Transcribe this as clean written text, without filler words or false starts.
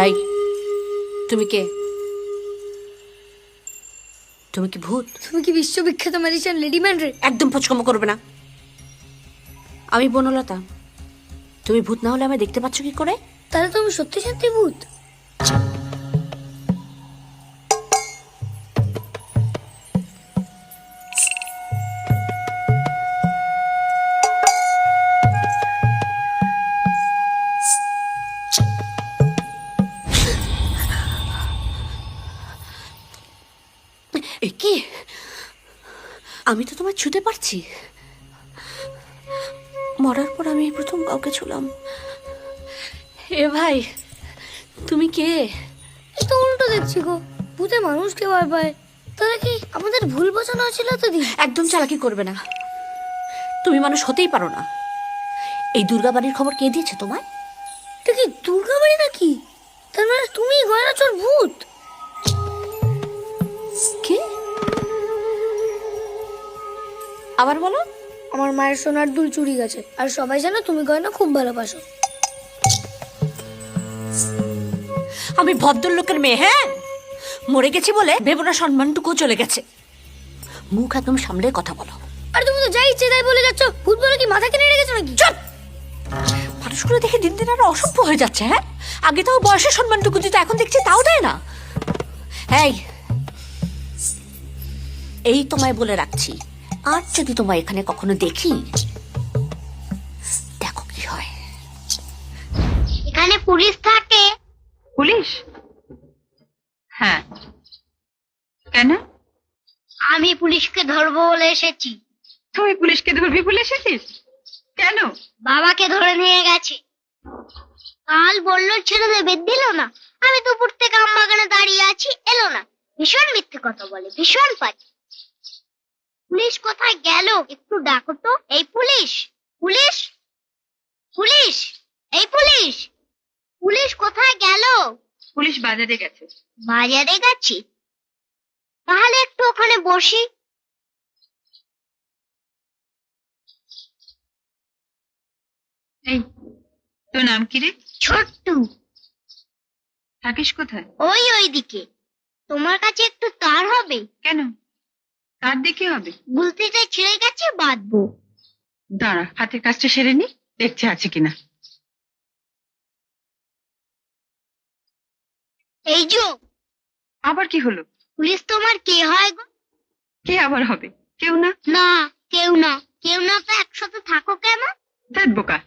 এই, তুমি কে? তুমি কি ভূত? তুমি কি বিশ্ববিখ্যাত ম্যাজিশিয়ান লেডি ম্যান্ড্রে? একদম পচকম করবে না। আমি বনলতা। তুমি ভূত না হলে আমায় দেখতে পাচ্ছ কি করে? তাহলে তুমি সত্যি সত্যি ভূত? এ কি? আমি তো তোমায় ছুতে পারছি। মরার পর আমি প্রথম কাউকে ছুলাম। এ ভাই, তুমি কে? এই তো উল্টো দেখছি গো, ভূতে মানুষকে ভয় পায়। তাহলে কি আমাদের ভুল বোঝানো হয়েছিল এতদিন? একদম চালাকি করবে না। তুমি মানুষ হতেই পারো না। এই দুর্গা বাড়ির খবর কে দিয়েছে তোমায়? এটা কি দুর্গা বাড়ি নাকি? তার মানে তুমি গয়না চোর ভূত? কে? আবার বলো। আমার মায়ের সোনার দুল চুরি গেছে, আর সবাই জানো তুমি গয়না খুব ভালোবাসো। আমি ভদ্রলোকের মেয়ে, হ্যাঁ? মরে গেছি বলে ভেবো না সম্মানটুকু চলে গেছে। মুখ একদম সামলে কথা বলো। আর তুমি তো যাই ইচ্ছে তাই বলে যাচ্ছ। ভূত বলে কি মাথা কিনে রেখেছো নাকি? চুপ! মানুষগুলো দেখে দিন দিন আরো অসভ্য হয়ে যাচ্ছে। হ্যাঁ, আগে তাও বয়সের সম্মানটুকু দিত, এখন দেখছি তাও দেয় না। এই, এই তোমায় বলে রাখছি, আর যদি তোমায় এখানে কখনো দেখি, দেখো কি হয়। এখানে পুলিশ থাকে। পুলিশ? হ্যাঁ, কেন? আমি পুলিশকে ধরবো বলে এসেছি। তুই পুলিশকে ধরবি বলে এসেছিস? কেন? বাবাকে ধরে নিয়ে গেছে। কাল বললো ছেড়ে দেবে, দিল না। আমি দুপুর থেকে আম বাগানে দাঁড়িয়ে আছি, এলো না। ভীষণ মিথ্যে কথা বলে, ভীষণ পাজি। পুলিশ কোথায় গেল একটু ডাকো তো। এই পুলিশ, পুলিশ, পুলিশ, এই পুলিশ, পুলিশ কোথায় গেল? পুলিশ বাজারে গেছে। বাজারে গেছি? তাহলে একটু ওখানে বসি। এই, তোর নাম কি রে? ছোট্টু। থাকিস কোথায়? ওইদিকে। তোমার কাছে একটু তার হবে? কেন? তার দেখে হবে? বলতে চাই ছিঁড়ে গেছে, বাঁধবো। দাঁড়া, হাতের কাজটা সেরে নি, দেখছে আছে কিনা। এই যো। আবার কি হলো? পুলিশ তোমার কে হয় গো? কে আবার হবে? কেউ না। না, কেউ না। কেউ না তো একসাথে থাকো কেন? ধ্যাৎ বোকা,